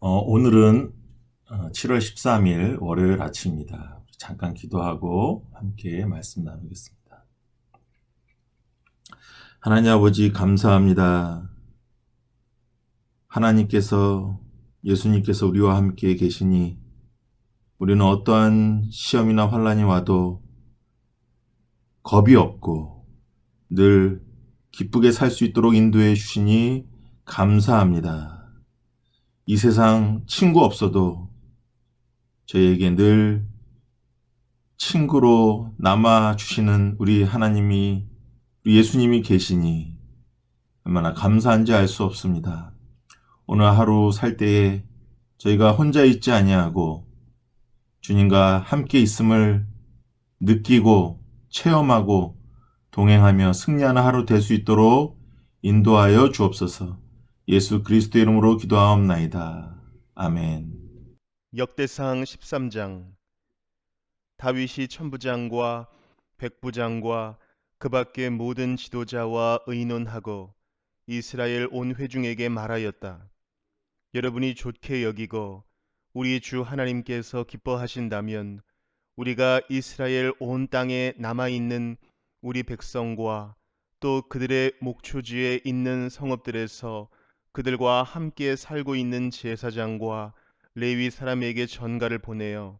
오늘은 7월 13일 월요일 아침입니다. 잠깐 기도하고 함께 말씀 나누겠습니다. 하나님 아버지 감사합니다. 하나님께서 예수님께서 우리와 함께 계시니 우리는 어떠한 시험이나 환난이 와도 겁이 없고 늘 기쁘게 살 수 있도록 인도해 주시니 감사합니다. 이 세상 친구 없어도 저희에게 늘 친구로 남아주시는 우리 하나님이, 우리 예수님이 계시니 얼마나 감사한지 알 수 없습니다. 오늘 하루 살 때에 저희가 혼자 있지 아니하고 주님과 함께 있음을 느끼고 체험하고 동행하며 승리하는 하루 될 수 있도록 인도하여 주옵소서. 예수 그리스도 이름으로 기도하옵나이다. 아멘. 역대상 13장. 다윗이 천부장과 백부장과 그 밖의 모든 지도자와 의논하고 이스라엘 온 회중에게 말하였다. 여러분이 좋게 여기고 우리 주 하나님께서 기뻐하신다면 우리가 이스라엘 온 땅에 남아있는 우리 백성과 또 그들의 목초지에 있는 성읍들에서 그들과 함께 살고 있는 제사장과 레위 사람에게 전가를 보내어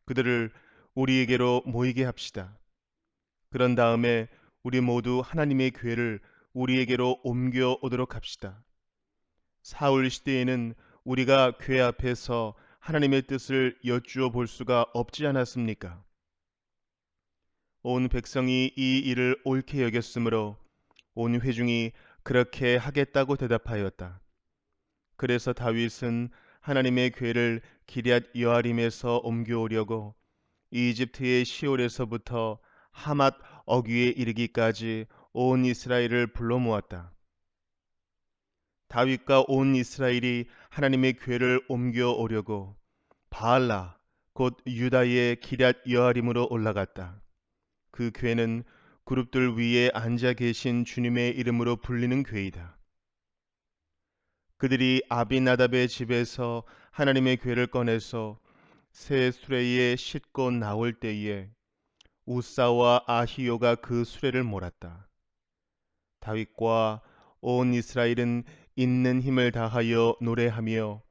그들을 우리에게로 모이게 합시다. 그런 다음에 우리 모두 하나님의 궤를 우리에게로 옮겨 오도록 합시다. 사울 시대에는 우리가 궤 앞에서 하나님의 뜻을 여쭈어 볼 수가 없지 않았습니까? 온 백성이 이 일을 옳게 여겼으므로 온 회중이 그렇게 하겠다고 대답하였다. 그래서 다윗은 하나님의 궤를 기럇 여아림에서 옮겨오려고 이집트의 시올에서부터 하맛 어귀에 이르기까지 온 이스라엘을 불러 모았다. 다윗과 온 이스라엘이 하나님의 궤를 옮겨오려고 바알라 곧 유다의 기럇 여아림으로 올라갔다. 그 궤는 그룹들 위에 앉아 계신 주님의 이름으로 불리는 궤이다. 그들이 아비나답의 집에서 하나님의 궤를 꺼내서 새 수레에 싣고 나올 때에 우사와 아히요가 그 수레를 몰았다. 다윗과 온 이스라엘은 있는 힘을 다하여 노래하며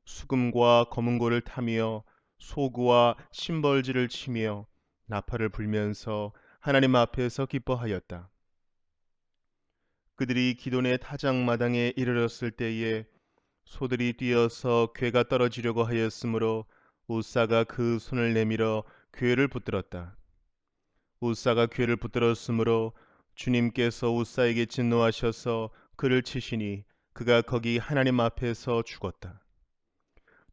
수금과 검은고를 타며 소구와 심벌지를 치며 나팔을 불면서 하나님 앞에서 기뻐하였다. 그들이 기돈의 타작마당에 이르렀을 때에 소들이 뛰어서 궤가 떨어지려고 하였으므로 우사가 그 손을 내밀어 궤를 붙들었다. 우사가 궤를 붙들었으므로 주님께서 우사에게 진노하셔서 그를 치시니 그가 거기 하나님 앞에서 죽었다.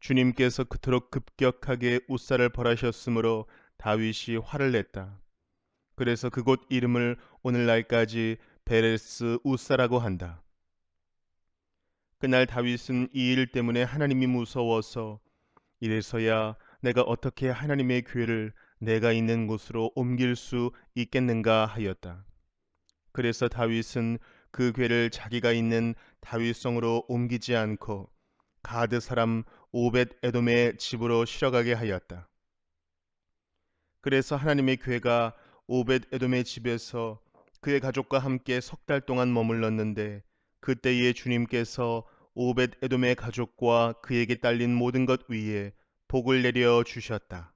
주님께서 그토록 급격하게 우사를 벌하셨으므로 다윗이 화를 냈다. 그래서 그곳 이름을 오늘날까지 베레스 우사라고 한다. 그날 다윗은 이 일 때문에 하나님이 무서워서 이래서야 내가 어떻게 하나님의 궤를 내가 있는 곳으로 옮길 수 있겠는가 하였다. 그래서 다윗은 그 궤를 자기가 있는 다윗성으로 옮기지 않고 가드 사람 오벳 에돔의 집으로 실어가게 하였다. 그래서 하나님의 궤가 오벳 에돔의 집에서 그의 가족과 함께 석 달 동안 머물렀는데 그때에 주님께서 오벳 에돔의 가족과 그에게 딸린 모든 것 위에 복을 내려 주셨다.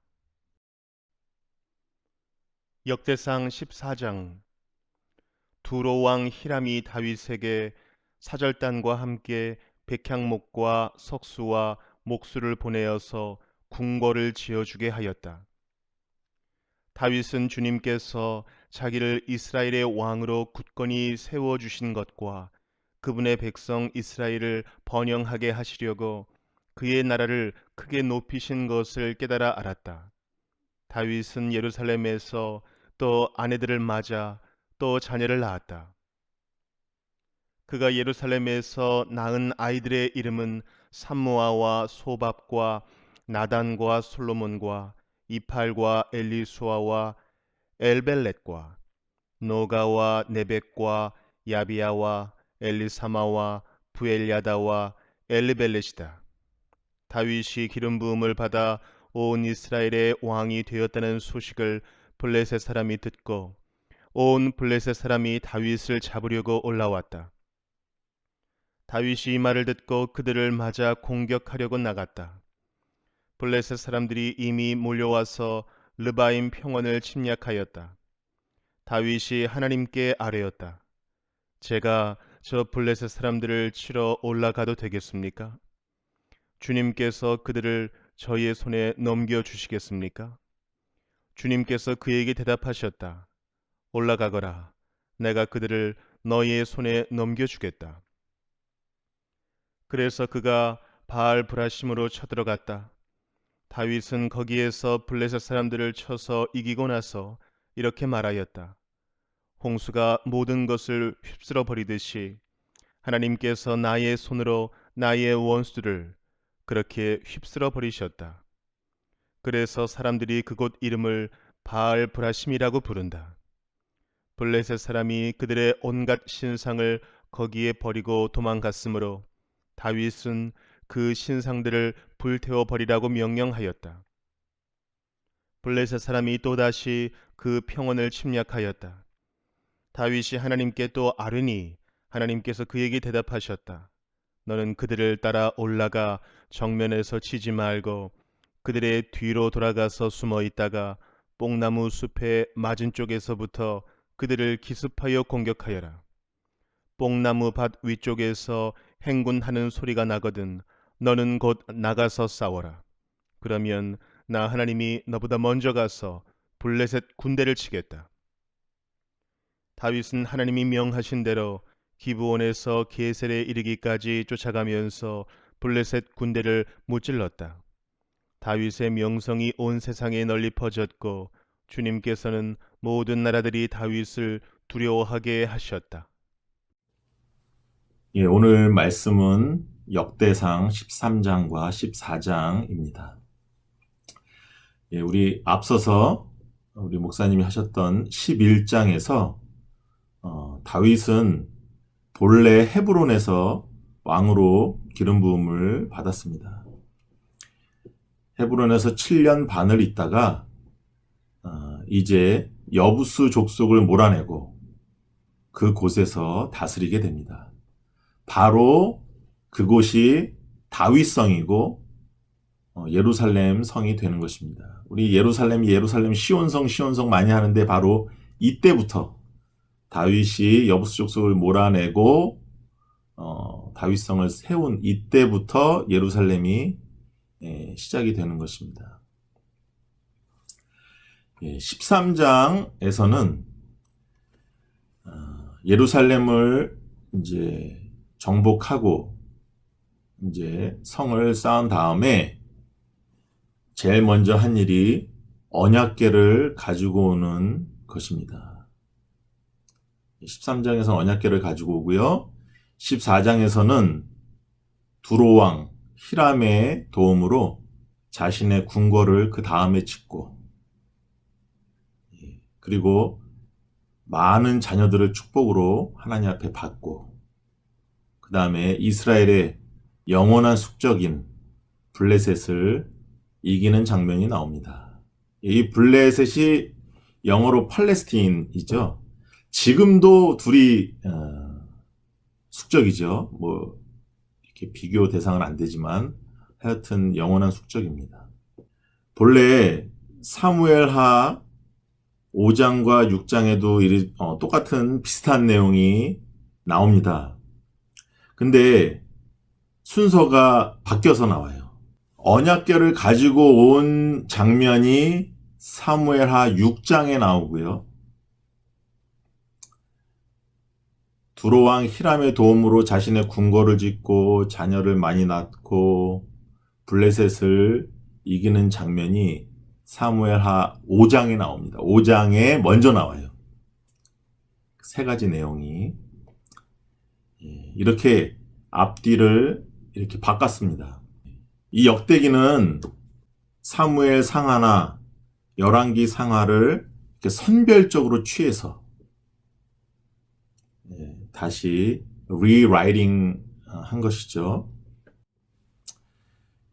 역대상 14장. 두로 왕 히람이 다윗에게 사절단과 함께 백향목과 석수와 목수를 보내어서 궁궐을 지어주게 하였다. 다윗은 주님께서 자기를 이스라엘의 왕으로 굳건히 세워주신 것과 그분의 백성 이스라엘을 번영하게 하시려고 그의 나라를 크게 높이신 것을 깨달아 알았다. 다윗은 예루살렘에서 또 아내들을 맞아 또 자녀를 낳았다. 그가 예루살렘에서 낳은 아이들의 이름은 삼무아와 소밥과 나단과 솔로몬과 이팔과 엘리수아와 엘벨렛과 노가와 네벡과 야비야와 엘리사마와 부엘야다와 엘리벨렛이다. 다윗이 기름 부음을 받아 온 이스라엘의 왕이 되었다는 소식을 블레셋 사람이 듣고 온 블레셋 사람이 다윗을 잡으려고 올라왔다. 다윗이 이 말을 듣고 그들을 맞아 공격하려고 나갔다. 블레셋 사람들이 이미 몰려와서 르바임 평원을 침략하였다. 다윗이 하나님께 아뢰었다. 제가 저 블레셋 사람들을 치러 올라가도 되겠습니까? 주님께서 그들을 저희의 손에 넘겨주시겠습니까? 주님께서 그에게 대답하셨다. 올라가거라. 내가 그들을 너희의 손에 넘겨주겠다. 그래서 그가 바알 브라심으로 쳐들어갔다. 다윗은 거기에서 블레셋 사람들을 쳐서 이기고 나서 이렇게 말하였다. 홍수가 모든 것을 휩쓸어 버리듯이 하나님께서 나의 손으로 나의 원수들을 그렇게 휩쓸어 버리셨다. 그래서 사람들이 그곳 이름을 바알 브라심이라고 부른다. 블레셋 사람이 그들의 온갖 신상을 거기에 버리고 도망갔으므로 다윗은 그 신상들을 불태워 버리라고 명령하였다. 블레셋 사람이 또다시 그 평원을 침략하였다. 다윗이 하나님께 또 아뢰니 하나님께서 그에게 대답하셨다. 너는 그들을 따라 올라가 정면에서 치지 말고 그들의 뒤로 돌아가서 숨어 있다가 뽕나무 숲의 맞은 쪽에서부터 그들을 기습하여 공격하여라. 뽕나무 밭 위쪽에서 행군하는 소리가 나거든 너는 곧 나가서 싸워라. 그러면 나 하나님이 너보다 먼저 가서 블레셋 군대를 치겠다. 다윗은 하나님이 명하신 대로 기브온에서 게셀에 이르기까지 쫓아가면서 블레셋 군대를 무찔렀다. 다윗의 명성이 온 세상에 널리 퍼졌고 주님께서는 모든 나라들이 다윗을 두려워하게 하셨다. 예, 오늘 말씀은 역대상 13장과 14장입니다. 예, 우리 앞서서 우리 목사님이 하셨던 11장에서 다윗은 본래 헤브론에서 왕으로 기름 부음을 받았습니다. 헤브론에서 7년 반을 있다가 이제 여부스 족속을 몰아내고 그곳에서 다스리게 됩니다. 바로 그곳이 다윗성이고 예루살렘 성이 되는 것입니다. 우리 예루살렘 시온성 많이 하는데 바로 이때부터 다윗이 여부스 족속을 몰아내고 다윗성을 세운 이때부터 예루살렘이 시작이 되는 것입니다. 13장에서는 예루살렘을 이제 정복하고 이제 성을 쌓은 다음에 제일 먼저 한 일이 언약궤를 가지고 오는 것입니다. 13장에서는 언약궤를 가지고 오고요. 14장에서는 두로왕 히람의 도움으로 자신의 궁궐을 그 다음에 짓고 그리고 많은 자녀들을 축복으로 하나님 앞에 받고 그 다음에 이스라엘의 영원한 숙적인 블레셋을 이기는 장면이 나옵니다. 이 블레셋이 영어로 팔레스틴이죠. 지금도 둘이 숙적이죠. 뭐 이렇게 비교 대상은 안 되지만 하여튼 영원한 숙적입니다. 본래 사무엘하 5장과 6장에도 똑같은 비슷한 내용이 나옵니다. 근데 순서가 바뀌어서 나와요. 언약궤를 가지고 온 장면이 사무엘하 6장에 나오고요. 두로왕 히람의 도움으로 자신의 궁궐을 짓고 자녀를 많이 낳고 블레셋을 이기는 장면이 사무엘하 5장에 나옵니다. 5장에 먼저 나와요. 세 가지 내용이 이렇게 앞뒤를 이렇게 바꿨습니다. 이 역대기는 사무엘 상하나 열왕기 상하를 이렇게 선별적으로 취해서 다시 리라이팅 한 것이죠.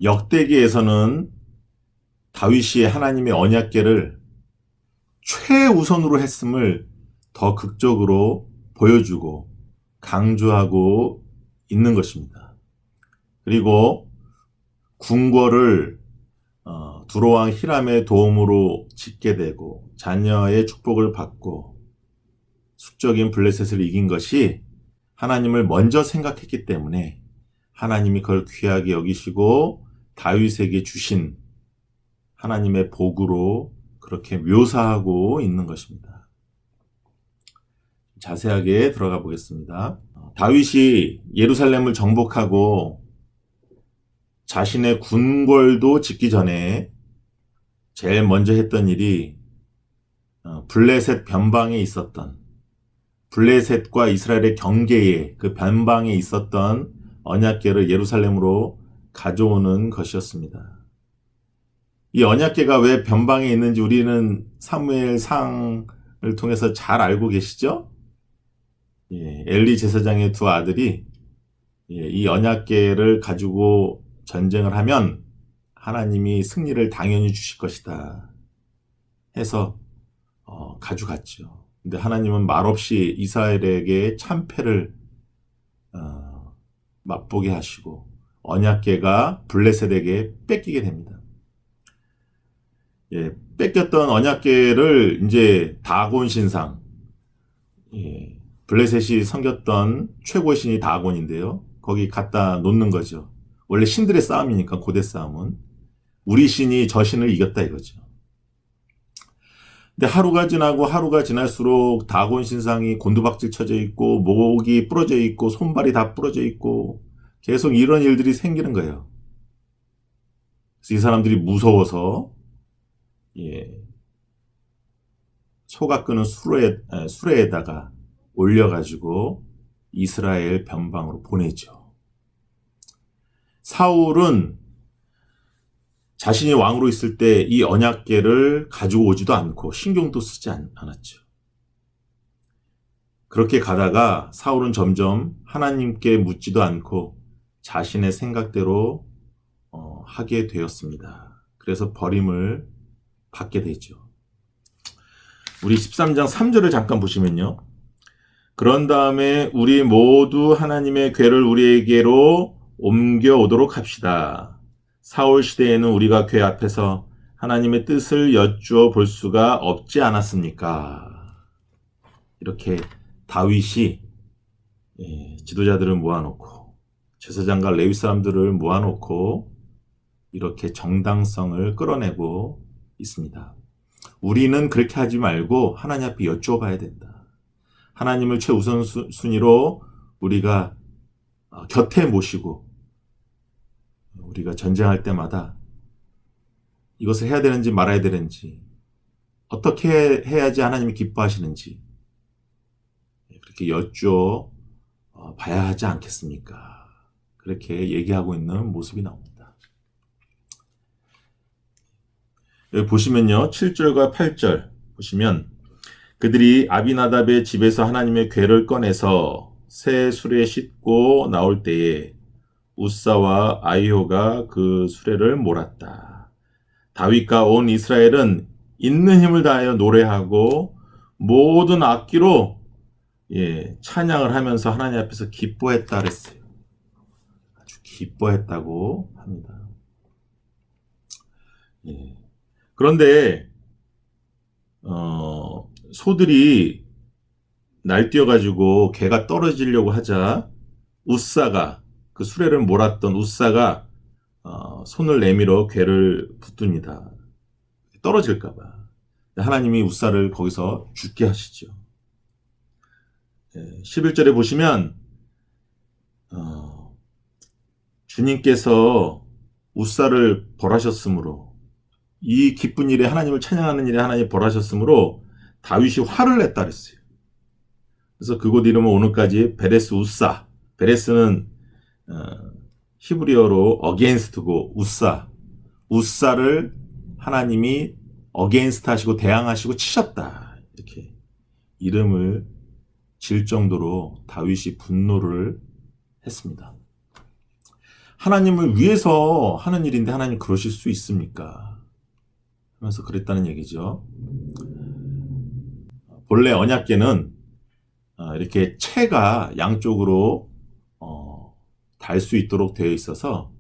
역대기에서는 다윗이 하나님의 언약궤를 최우선으로 했음을 더 극적으로 보여주고 강조하고 있는 것입니다. 그리고 궁궐을 두로왕 히람의 도움으로 짓게 되고 자녀의 축복을 받고 숙적인 블레셋을 이긴 것이 하나님을 먼저 생각했기 때문에 하나님이 그걸 귀하게 여기시고 다윗에게 주신 하나님의 복으로 그렇게 묘사하고 있는 것입니다. 자세하게 들어가 보겠습니다. 다윗이 예루살렘을 정복하고 자신의 궁궐도 짓기 전에 제일 먼저 했던 일이 블레셋 변방에 있었던 블레셋과 이스라엘의 경계에 그 변방에 있었던 언약궤를 예루살렘으로 가져오는 것이었습니다. 이 언약궤가 왜 변방에 있는지 우리는 사무엘상을 통해서 잘 알고 계시죠? 엘리 제사장의 두 아들이 이 언약궤를 가지고 전쟁을 하면 하나님이 승리를 당연히 주실 것이다 해서 가져갔죠. 근데 하나님은 말없이 이스라엘에게 참패를 맛보게 하시고 언약궤가 블레셋에게 뺏기게 됩니다. 뺏겼던 언약궤를 이제 다곤 신상, 블레셋이 섬겼던 최고의 신이 다곤인데요. 거기 갖다 놓는 거죠. 원래 신들의 싸움이니까 고대 싸움은 우리 신이 저 신을 이겼다 이거죠. 근데 하루가 지나고 하루가 지날수록 다곤 신상이 곤두박질 쳐져 있고 목이 부러져 있고 손발이 다 부러져 있고 계속 이런 일들이 생기는 거예요. 그래서 이 사람들이 무서워서 소가 끄는 수레에다가 올려가지고 이스라엘 변방으로 보내죠. 사울은 자신이 왕으로 있을 때 이 언약궤를 가지고 오지도 않고 신경도 쓰지 않았죠. 그렇게 가다가 사울은 점점 하나님께 묻지도 않고 자신의 생각대로 하게 되었습니다. 그래서 버림을 받게 되죠. 우리 13장 3절을 잠깐 보시면요. 그런 다음에 우리 모두 하나님의 궤를 우리에게로 옮겨오도록 합시다. 사울 시대에는 우리가 궤 앞에서 하나님의 뜻을 여쭈어 볼 수가 없지 않았습니까? 이렇게 다윗이 지도자들을 모아놓고 제사장과 레위 사람들을 모아놓고 이렇게 정당성을 끌어내고 있습니다. 우리는 그렇게 하지 말고 하나님 앞에 여쭈어 봐야 된다. 하나님을 최우선순위로 우리가 곁에 모시고 우리가 전쟁할 때마다 이것을 해야 되는지 말아야 되는지 어떻게 해야지 하나님이 기뻐하시는지 그렇게 여쭈어 봐야 하지 않겠습니까? 그렇게 얘기하고 있는 모습이 나옵니다. 여기 보시면요. 7절과 8절 보시면 그들이 아비나답의 집에서 하나님의 궤를 꺼내서 새 수레에 싣고 나올 때에 우사와 아히오가 그 수레를 몰았다. 다윗과 온 이스라엘은 있는 힘을 다하여 노래하고 모든 악기로 찬양을 하면서 하나님 앞에서 기뻐했다 그랬어요. 아주 기뻐했다고 합니다. 그런데 소들이 날뛰어가지고 개가 떨어지려고 하자 우사가 그 수레를 몰았던 우사가 손을 내밀어 궤를 붙듭니다. 떨어질까봐. 하나님이 우사를 거기서 죽게 하시죠. 11절에 보시면 주님께서 우사를 벌하셨으므로 이 기쁜 일에 하나님을 찬양하는 일에 하나님이 벌하셨으므로 다윗이 화를 냈다 그랬어요. 그래서 그곳 이름은 오늘까지 베레스 우사. 베레스는 히브리어로 against고 우사를 하나님이 against 하시고 대항하시고 치셨다. 이렇게 이름을 질 정도로 다윗이 분노를 했습니다. 하나님을 위해서 하는 일인데 하나님 그러실 수 있습니까? 하면서 그랬다는 얘기죠. 본래 언약궤는 이렇게 채가 양쪽으로 달 수 있도록 되어 있어서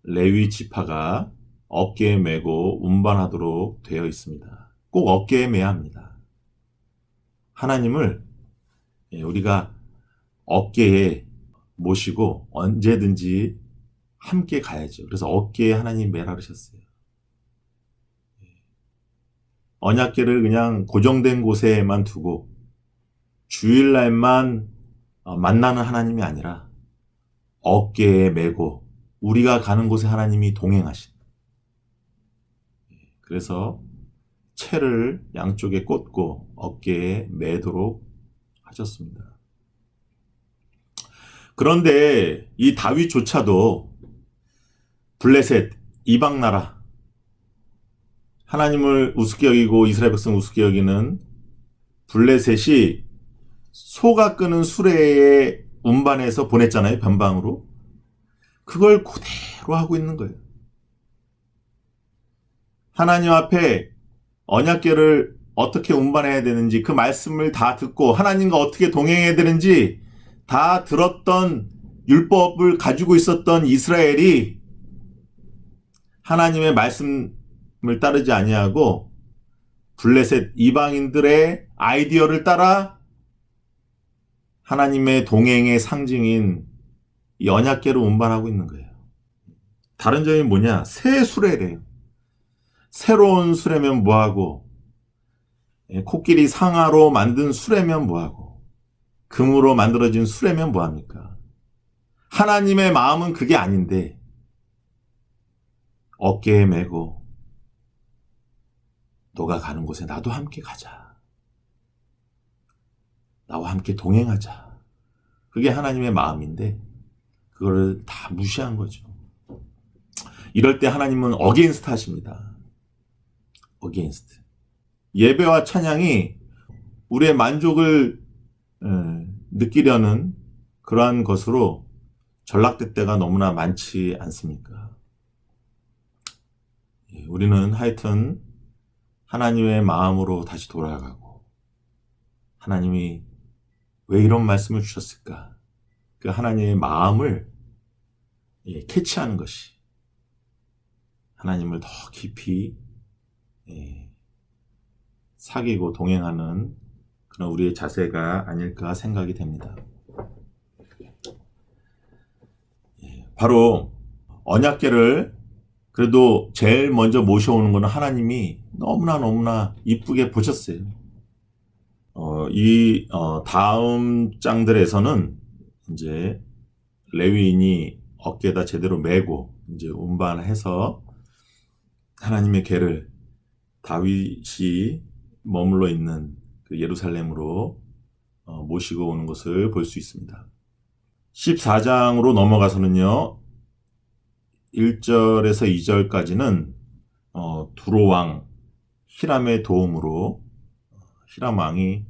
레위 지파가 어깨에 메고 운반하도록 되어 있습니다. 꼭 어깨에 매야 합니다. 하나님을 우리가 어깨에 모시고 언제든지 함께 가야죠. 그래서 어깨에 하나님 매라 그러셨어요. 언약궤를 그냥 고정된 곳에만 두고 주일날만 만나는 하나님이 아니라 어깨에 메고 우리가 가는 곳에 하나님이 동행하신. 그래서 채를 양쪽에 꽂고 어깨에 매도록 하셨습니다. 그런데 이 다윗조차도 블레셋 이방 나라 하나님을 우습게 여기고 이스라엘 백성 우습게 여기는 블레셋이 소가 끄는 수레에 운반해서 보냈잖아요. 변방으로. 그걸 그대로 하고 있는 거예요. 하나님 앞에 언약궤를 어떻게 운반해야 되는지 그 말씀을 다 듣고 하나님과 어떻게 동행해야 되는지 다 들었던 율법을 가지고 있었던 이스라엘이 하나님의 말씀을 따르지 아니하고 블레셋 이방인들의 아이디어를 따라 하나님의 동행의 상징인 이 언약궤를 운반하고 있는 거예요. 다른 점이 뭐냐? 새 수레래요. 새로운 수레면 뭐하고, 코끼리 상아로 만든 수레면 뭐하고, 금으로 만들어진 수레면 뭐합니까? 하나님의 마음은 그게 아닌데 어깨에 메고 너가 가는 곳에 나도 함께 가자. 나와 함께 동행하자. 그게 하나님의 마음인데 그거를 다 무시한 거죠. 이럴 때 하나님은 어게인스트 하십니다. 어게인스트. 예배와 찬양이 우리의 만족을 느끼려는 그러한 것으로 전락될 때가 너무나 많지 않습니까? 우리는 하여튼 하나님의 마음으로 다시 돌아가고 하나님이 왜 이런 말씀을 주셨을까? 그 하나님의 마음을 캐치하는 것이 하나님을 더 깊이 사귀고 동행하는 그런 우리의 자세가 아닐까 생각이 됩니다. 바로 언약궤를 그래도 제일 먼저 모셔오는 것은 하나님이 너무나 이쁘게 보셨어요. 다음 장들에서는 이제 레위인이 어깨에다 제대로 메고 이제 운반해서 하나님의 궤를 다윗이 머물러 있는 그 예루살렘으로 모시고 오는 것을 볼 수 있습니다. 14장으로 넘어가서는요, 1절에서 2절까지는 두로왕 히람의 도움으로 히람 왕이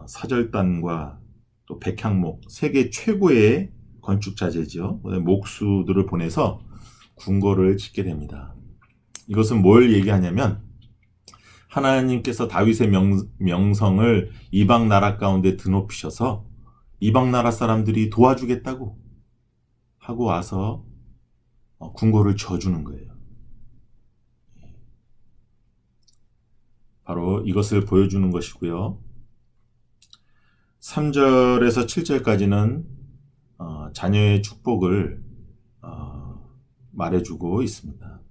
사절단과 또 백향목, 세계 최고의 건축자재죠. 목수들을 보내서 궁궐을 짓게 됩니다. 이것은 뭘 얘기하냐면 하나님께서 다윗의 명성을 이방 나라 가운데 드높이셔서 이방 나라 사람들이 도와주겠다고 하고 와서 궁궐을 지어주는 거예요. 바로 이것을 보여주는 것이고요. 3절에서 7절까지는 자녀의 축복을 말해주고 있습니다.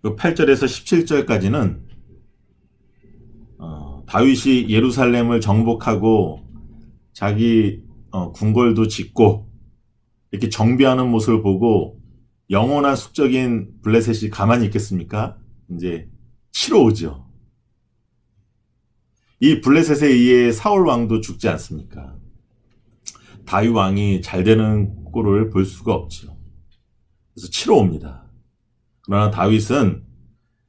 8절에서 17절까지는 다윗이 예루살렘을 정복하고 자기 궁궐도 짓고 이렇게 정비하는 모습을 보고 영원한 숙적인 블레셋이 가만히 있겠습니까? 이제 치러 오죠. 이 블레셋에 의해 사울 왕도 죽지 않습니까? 다윗 왕이 잘 되는 꼴을 볼 수가 없죠. 그래서 치러 옵니다. 그러나 다윗은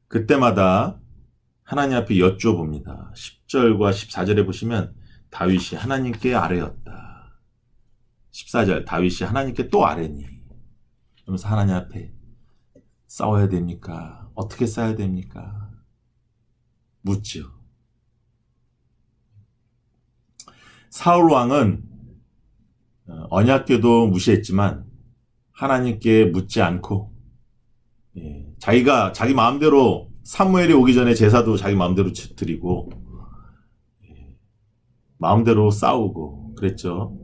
그때마다 하나님 앞에 여쭤봅니다. 10절과 14절에 보시면 다윗이 하나님께 아뢰었다. 14절 다윗이 하나님께 또 아뢰니. 그러면서 하나님 앞에 싸워야 됩니까? 어떻게 싸워야 됩니까? 묻죠. 사울 왕은 언약궤도 무시했지만 하나님께 묻지 않고 자기가 자기 마음대로 사무엘이 오기 전에 제사도 자기 마음대로 드리고 마음대로 싸우고 그랬죠.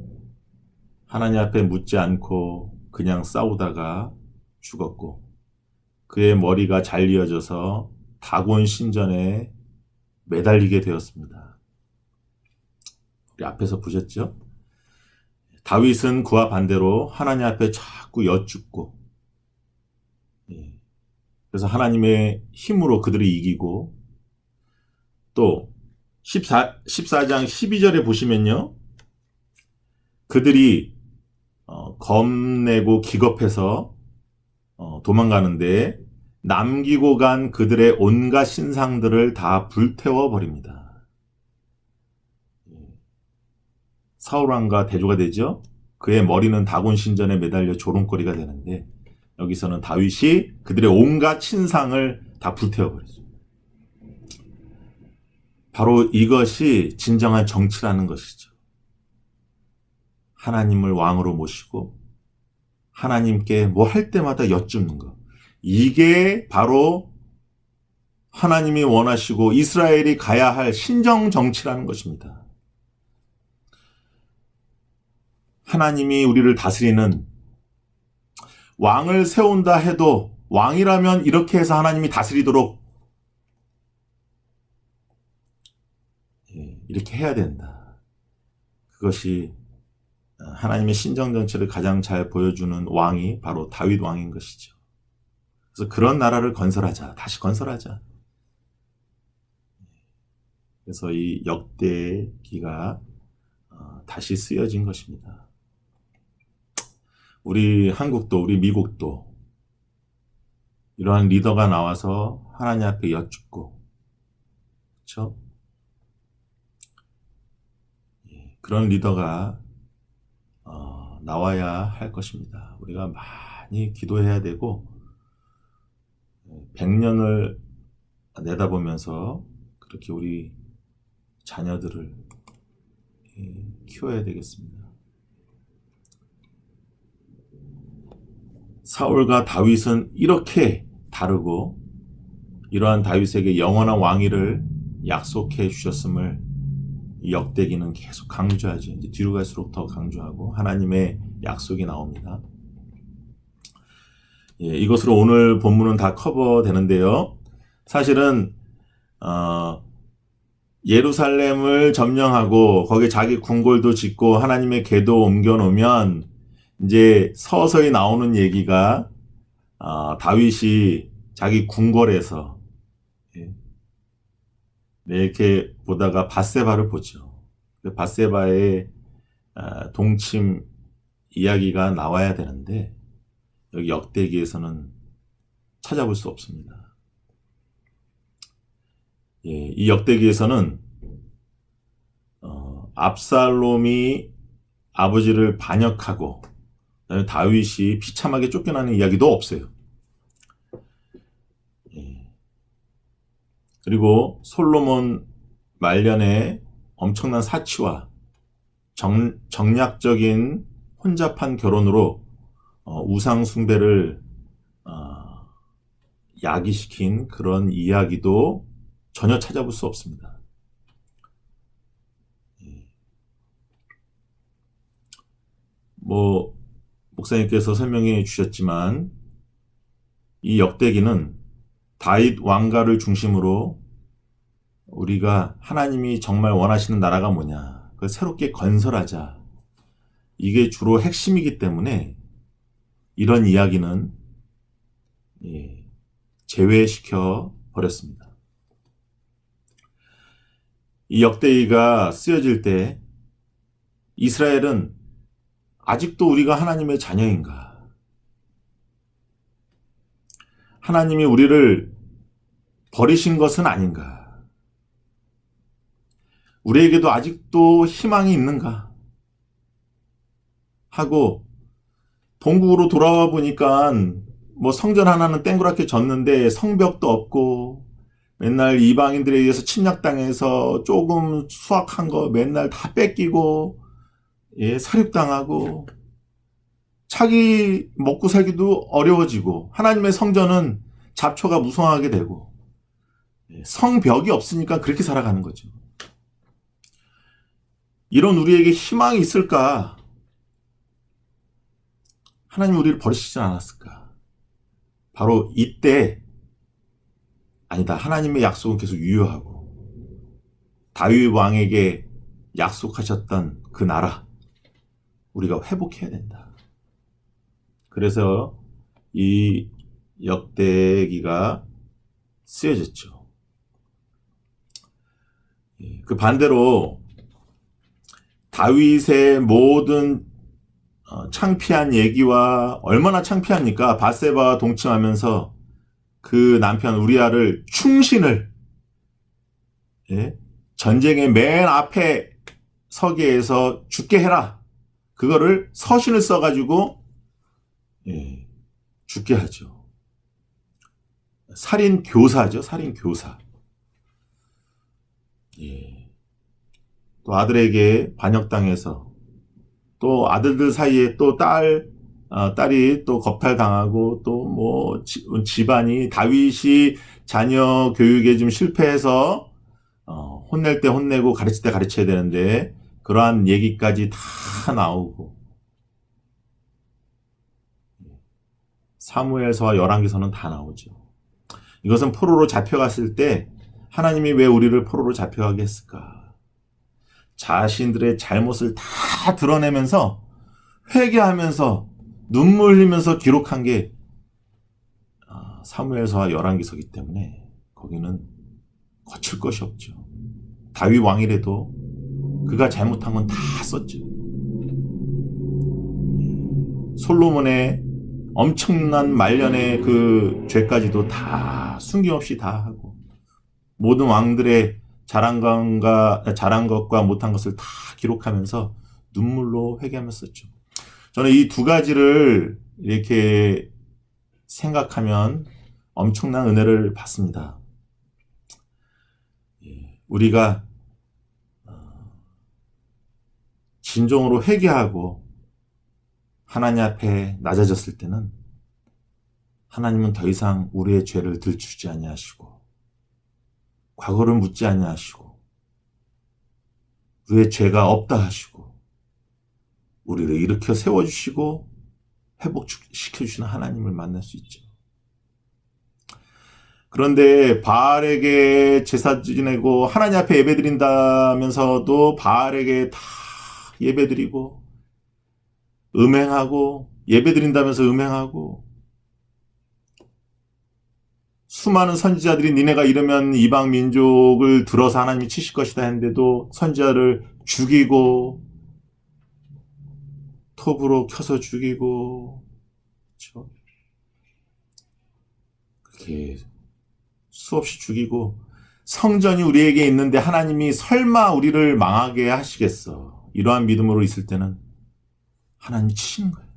하나님 앞에 묻지 않고 그냥 싸우다가 죽었고 그의 머리가 잘리어져서 다곤 신전에 매달리게 되었습니다. 우리 앞에서 보셨죠? 다윗은 그와 반대로 하나님 앞에 자꾸 여쭙고 그래서 하나님의 힘으로 그들이 이기고 또 14장 12절에 보시면요. 그들이 겁내고 기겁해서 도망가는데 남기고 간 그들의 온갖 신상들을 다 불태워 버립니다. 사울왕과 대조가 되죠. 그의 머리는 다곤 신전에 매달려 조롱거리가 되는데 여기서는 다윗이 그들의 온갖 신상을 다 불태워 버리죠. 바로 이것이 진정한 정치라는 것이죠. 하나님을 왕으로 모시고 하나님께 뭐 할 때마다 여쭙는 것. 이게 바로 하나님이 원하시고 이스라엘이 가야 할 신정 정치라는 것입니다. 하나님이 우리를 다스리는 왕을 세운다 해도 왕이라면 이렇게 해서 하나님이 다스리도록 이렇게 해야 된다. 그것이 하나님의 신정정치를 가장 잘 보여주는 왕이 바로 다윗 왕인 것이죠. 그래서 그런 나라를 건설하자. 다시 건설하자. 그래서 이 역대기가 다시 쓰여진 것입니다. 우리 한국도 우리 미국도 이러한 리더가 나와서 하나님 앞에 여쭙고 그렇죠? 그런 리더가 나와야 할 것입니다. 우리가 많이 기도해야 되고 100년을 내다보면서 그렇게 우리 자녀들을 키워야 되겠습니다. 사울과 다윗은 이렇게 다르고 이러한 다윗에게 영원한 왕위를 약속해 주셨음을 이 역대기는 계속 강조하죠. 이제 뒤로 갈수록 더 강조하고 하나님의 약속이 나옵니다. 이것으로 오늘 본문은 다 커버되는데요. 사실은 예루살렘을 점령하고 거기에 자기 궁궐도 짓고 하나님의 궤도 옮겨놓으면 이제 서서히 나오는 얘기가 다윗이 자기 궁궐에서 이렇게 보다가 밧세바를 보죠. 밧세바의 동침 이야기가 나와야 되는데 여기 역대기에서는 찾아볼 수 없습니다. 이 역대기에서는 압살롬이 아버지를 반역하고 그다음에 다윗이 비참하게 쫓겨나는 이야기도 없어요. 그리고 솔로몬 말년에 엄청난 사치와 정략적인 혼잡한 결혼으로 우상 숭배를 야기시킨 그런 이야기도 전혀 찾아볼 수 없습니다. 목사님께서 설명해 주셨지만 이 역대기는 다윗 왕가를 중심으로 우리가 하나님이 정말 원하시는 나라가 뭐냐, 그걸 새롭게 건설하자. 이게 주로 핵심이기 때문에 이런 이야기는 제외시켜 버렸습니다. 이 역대기가 쓰여질 때 이스라엘은 아직도 우리가 하나님의 자녀인가? 하나님이 우리를 버리신 것은 아닌가? 우리에게도 아직도 희망이 있는가? 하고 본국으로 돌아와 보니까 뭐 성전 하나는 땡그랗게 졌는데 성벽도 없고 맨날 이방인들에 의해서 침략당해서 조금 수확한 거 맨날 다 뺏기고 예, 살육당하고 자기 먹고 살기도 어려워지고 하나님의 성전은 잡초가 무성하게 되고 예, 성벽이 없으니까 그렇게 살아가는 거죠. 이런 우리에게 희망이 있을까? 하나님 우리를 버리시지 않았을까? 바로 이때 아니다. 하나님의 약속은 계속 유효하고 다윗 왕에게 약속하셨던 그 나라 우리가 회복해야 된다. 그래서 이 역대기가 쓰여졌죠. 그 반대로 다윗의 모든 창피한 얘기와 얼마나 창피합니까? 밧세바와 동침하면서 그 남편 우리아를 충신을 예? 전쟁의 맨 앞에 서게 해서 죽게 해라. 그거를 서신을 써가지고 예, 죽게 하죠. 살인 교사죠. 살인 교사. 예. 또 아들에게 반역당해서 또 아들들 사이에 또 딸이 또 겁탈당하고 또 뭐 집안이 다윗이 자녀 교육에 좀 실패해서 혼낼 때 혼내고 가르칠 때 가르쳐야 되는데 그러한 얘기까지 다 나오고 사무엘서와 열왕기서는 다 나오죠. 이것은 포로로 잡혀갔을 때 하나님이 왜 우리를 포로로 잡혀가게 했을까? 자신들의 잘못을 다 드러내면서 회개하면서 눈물 흘리면서 기록한 게 사무엘서와 열왕기서이기 때문에 거기는 거칠 것이 없죠. 다윗 왕이라도 그가 잘못한 건 다 썼죠. 솔로몬의 엄청난 말년의 그 죄까지도 다 숨김없이 다 하고 모든 왕들의 잘한 것과 못한 것을 다 기록하면서 눈물로 회개하며 썼죠. 저는 이 두 가지를 이렇게 생각하면 엄청난 은혜를 받습니다. 우리가 진정으로 회개하고 하나님 앞에 낮아졌을 때는 하나님은 더 이상 우리의 죄를 들추지 아니하시고 과거를 묻지 아니하시고 우리의 죄가 없다 하시고 우리를 일으켜 세워주시고 회복시켜주시는 하나님을 만날 수 있죠. 그런데 바알에게 제사 지내고 하나님 앞에 예배드린다면서도 바알에게 다 예배드리고 음행하고 예배드린다면서 음행하고 수많은 선지자들이 니네가 이러면 이방 민족을 들어서 하나님이 치실 것이다 했는데도 선지자를 죽이고 톱으로 켜서 죽이고 그렇죠? 그렇게 수없이 죽이고 성전이 우리에게 있는데 하나님이 설마 우리를 망하게 하시겠어. 이러한 믿음으로 있을 때는 하나님이 치시는 거예요.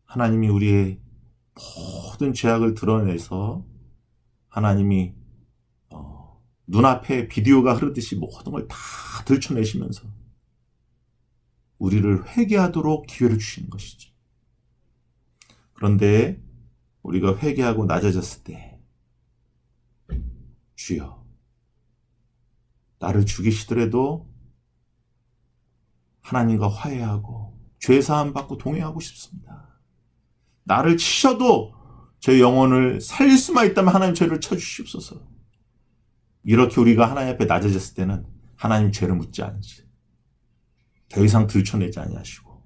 하나님이 우리의 모든 죄악을 드러내서 하나님이 눈앞에 비디오가 흐르듯이 모든 걸 다 들춰내시면서 우리를 회개하도록 기회를 주시는 것이죠. 그런데 우리가 회개하고 낮아졌을 때 주여 나를 죽이시더라도 하나님과 화해하고 죄사함 받고 동행하고 싶습니다. 나를 치셔도 제 영혼을 살릴 수만 있다면 하나님 죄를 쳐주시옵소서. 이렇게 우리가 하나님 앞에 낮아졌을 때는 하나님 죄를 묻지 않으시. 더 이상 들춰내지 아니하시고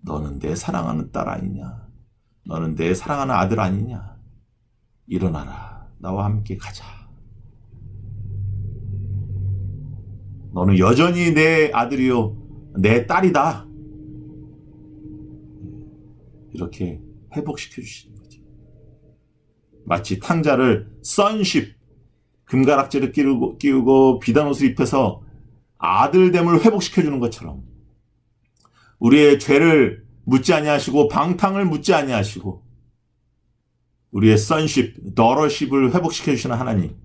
너는 내 사랑하는 딸 아니냐. 너는 내 사랑하는 아들 아니냐. 일어나라. 나와 함께 가자. 너는 여전히 내 아들이요 내 딸이다. 이렇게 회복시켜 주시는 거죠. 마치 탕자를 선십 금가락지를 끼우고 비단옷을 입혀서 아들됨을 회복시켜 주는 것처럼 우리의 죄를 묻지 아니하시고 방탕을 묻지 아니하시고 우리의 sonship, daughtership을 회복시켜 주시는 하나님.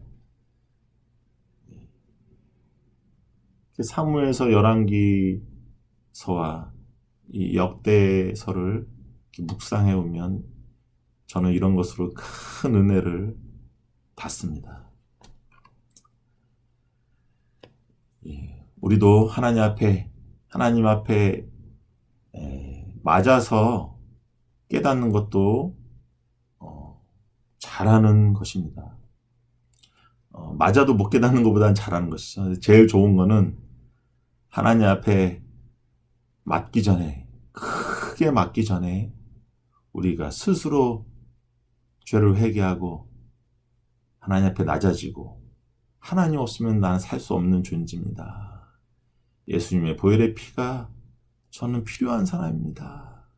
사무엘서 열왕기서와 이 역대서를 묵상해 오면 저는 이런 것으로 큰 은혜를 받습니다. 우리도 하나님 앞에 맞아서 깨닫는 것도 잘하는 것입니다. 맞아도 못 깨닫는 것보다는 잘하는 것이죠. 제일 좋은 거는 하나님 앞에 맞기 전에, 크게 맞기 전에 우리가 스스로 죄를 회개하고 하나님 앞에 낮아지고 하나님 없으면 나는 살 수 없는 존재입니다. 예수님의 보혈의 피가 저는 필요한 사람입니다.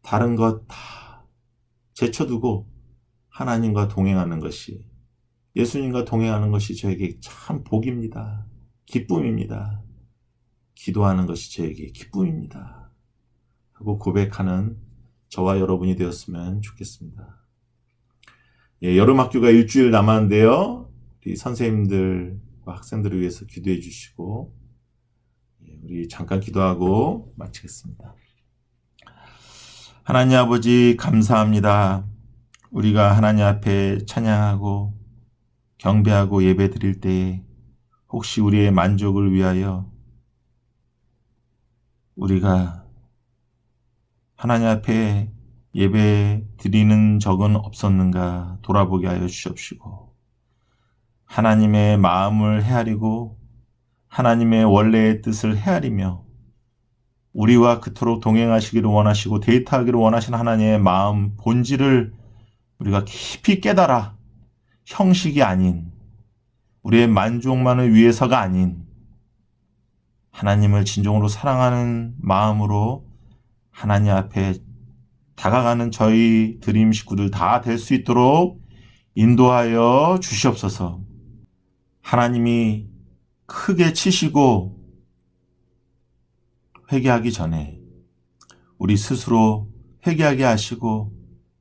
다른 것 다 제쳐두고 하나님과 동행하는 것이, 예수님과 동행하는 것이 저에게 참 복입니다. 기쁨입니다. 기도하는 것이 저에게 기쁨입니다. 하고 고백하는 저와 여러분이 되었으면 좋겠습니다. 여름학교가 일주일 남았는데요. 우리 선생님들과 학생들을 위해서 기도해 주시고 우리 잠깐 기도하고 마치겠습니다. 하나님 아버지 감사합니다. 우리가 하나님 앞에 찬양하고 경배하고 예배 드릴 때에 혹시 우리의 만족을 위하여 우리가 하나님 앞에 예배 드리는 적은 없었는가 돌아보게 하여 주시옵시고 하나님의 마음을 헤아리고 하나님의 원래의 뜻을 헤아리며 우리와 그토록 동행하시기를 원하시고 데이트하기를 원하시는 하나님의 마음 본질을 우리가 깊이 깨달아 형식이 아닌 우리의 만족만을 위해서가 아닌 하나님을 진정으로 사랑하는 마음으로 하나님 앞에 다가가는 저희 드림 식구들 다 될 수 있도록 인도하여 주시옵소서. 하나님이 크게 치시고 회개하기 전에 우리 스스로 회개하게 하시고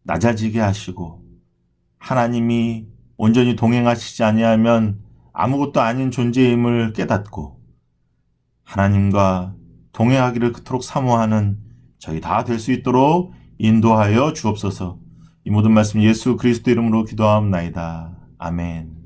낮아지게 하시고 하나님이 온전히 동행하시지 아니하면 아무것도 아닌 존재임을 깨닫고 하나님과 동행하기를 그토록 사모하는 저희 다 될 수 있도록 인도하여 주옵소서. 이 모든 말씀 예수 그리스도 이름으로 기도하옵나이다. 아멘.